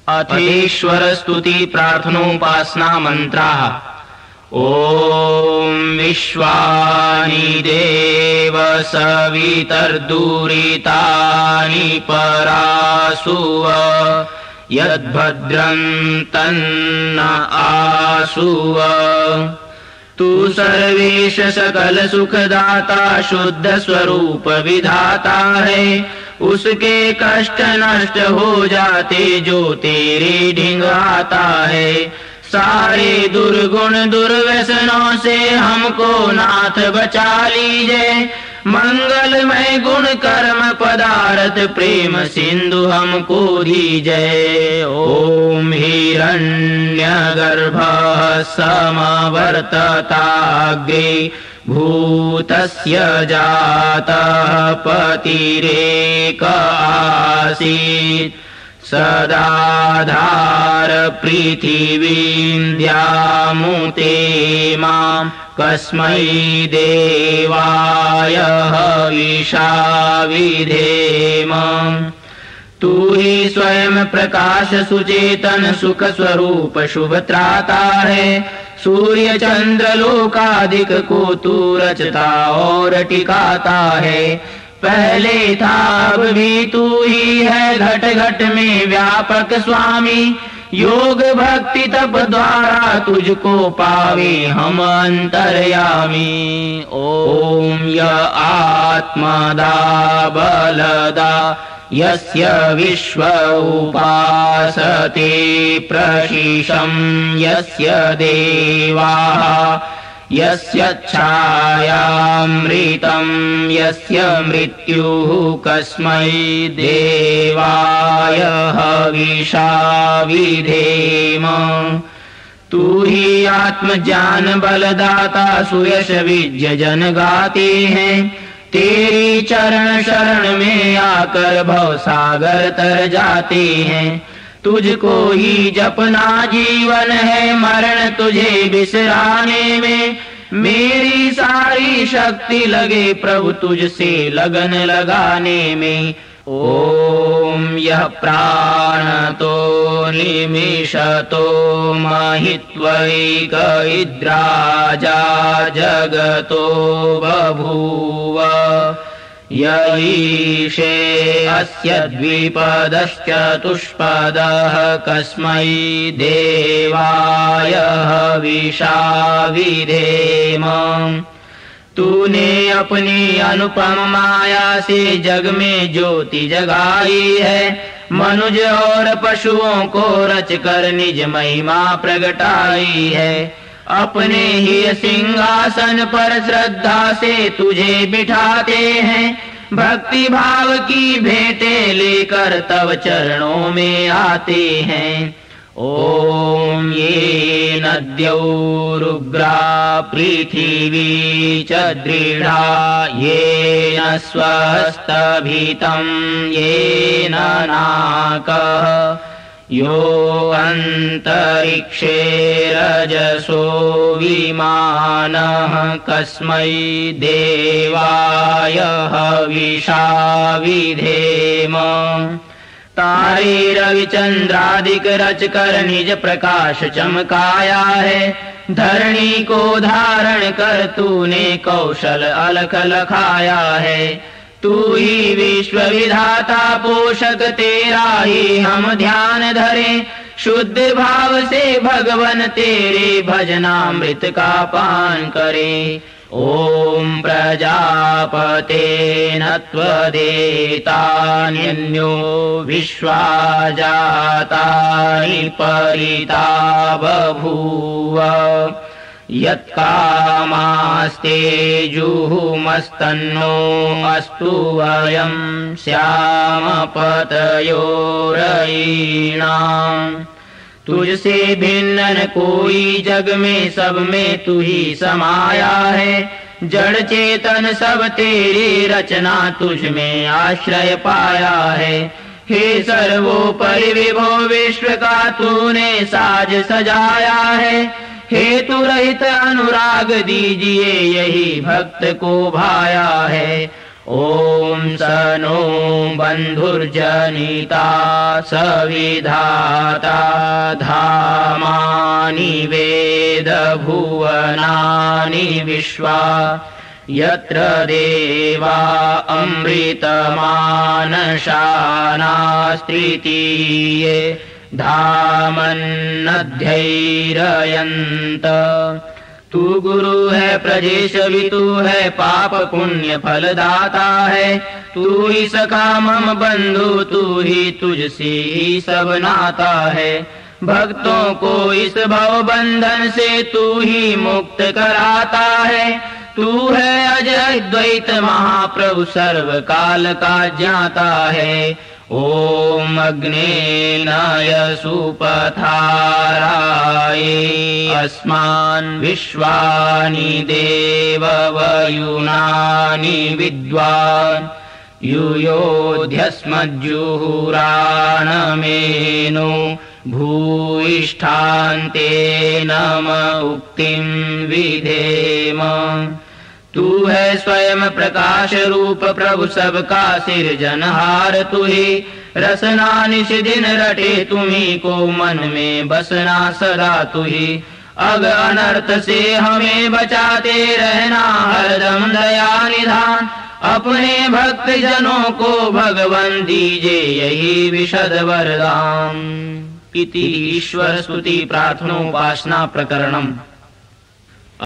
अथीश्वर स्तुति प्रार्थनोपासना मंत्राः। ॐ विश्वानि देव सवितर्दुरितानि परासुव यद्भद्रं तन्न आसुव। तू सर्वेश सकल सुखदाता शुद्ध स्वरूप विधाता है। उसके कष्ट नष्ट हो जाते जो तेरे ढिंग आता है। सारे दुर्गुण दुर्व्यसनों से हमको नाथ बचा लीजिए। मंगलमय गुण कर्म पदार्थ प्रेम सिंधु हमको दीजिए। ओम हिरण्यगर्भः समवर्तताग्रे भूतस्य जातः पतिरेक आसीत्। सदाधार पृथिवीं द्यामुते मां कस्मै देवाय हविषा विधेम। तू ही स्वयं प्रकाश सुचेतन सुख स्वरूप शुभ त्राता है। सूर्य चंद्र लोकादिक को तू रचता और टिकाता है। पहले था अब भी तू ही है घट घट में व्यापक स्वामी। योग भक्ति तप द्वारा तुझको पावे हम अंतर्यामी। ओम य आत्मदा बलदा यस्य विश्व उपासते प्रशिशं यस्य देवाः यस्य छायामृतं यस्य मृत्युः कस्मै देवाय हविषा विधेम। तू ही आत्मज्ञान बलदाता सुयश विजय जन गाते हैं। तेरी चरण शरण में आकर भवसागर तर जाते हैं। तुझको ही जपना जीवन है मरण तुझे बिसराने में। मेरी सारी शक्ति लगे प्रभु तुझसे लगन लगाने में। ओम यह प्राण तो निमिषतो महित्वैक इद्राजा जगतो बभूव। यईशे अस्य द्विपदश्चतुष्पदः कस्मै देवाय हविषा विधेम। तूने अपनी अनुपम माया से जग में ज्योति जगाई है। मनुज और पशुओं को रचकर निज महिमा प्रगटाई है। अपने ही सिंहासन पर श्रद्धा से तुझे बिठाते हैं। भक्ति भाव की भेंटे लेकर तब चरणों में आते हैं। ओम ये नद्यौरुग्रा पृथिवी च दृढ़ा येन स्वस्तभितं येन नाकः। यो अंतरिक्षे रजसो विमानः कस्मै देवाय हविषा विधेम। तारे रविचंद्रादिक रचकर निज प्रकाश चमकाया है। धरणी को धारण कर तूने कौशल अलख लखाया है। तू ही विश्व विधाता पोषक तेरा ही हम ध्यान धरे। शुद्ध भाव से भगवन तेरे भजनामृत का पान करे। ओम प्रजापते नत्वदेतान्यो विश्वा जातानि परिता बभूव। यत्कामास्ते जुहुमस्तन्नो अस्तु वयं श्याम पतयोरयीणाम्। तुझसे भिन्न न कोई जग में सब में तू ही समाया है। जड़ चेतन सब तेरी रचना तुझ में आश्रय पाया है। हे सर्वोपरि विभो विश्व का तूने साज सजाया है। हेतु रहित अनुराग दीजिए यही भक्त को भाया है। ॐ स नो बन्धुर्जनिता सविधाता धामानि वेद भुवनानि विश्वा यत्र देवा अमृतमानशानास्त्रितीये धामन्नध्यैरयन्त। तू गुरु है प्रजेश भी तू है पाप पुण्य फलदाता है। तू ही सखा मम बंधु तू ही तुझसे ही सब नाता है। भक्तों को इस भव बंधन से तू ही मुक्त कराता है। तू है अजय द्वैत महाप्रभु सर्व काल का ज्ञाता है। ओम अग्नेन यसुपथाराये अस्मान् विश्वानि देववयुनानि विद्वान् युयोध्यस्मज्जुहुराणमेनो भूयिष्ठान्तेन उक्तिं विधेम। तू है स्वयं प्रकाश रूप प्रभु सबका सिरजनहार। तू ही रसना निश दिन रटे तुम्ही को मन में बसना सदा। तू ही अग अनर्थ से हमें बचाते रहना हरदम दया निधान। अपने भक्त जनों को भगवन दीजे यही विशद वरदान। इति ईश्वर स्तुति प्रार्थनोपासना प्रकरणम्।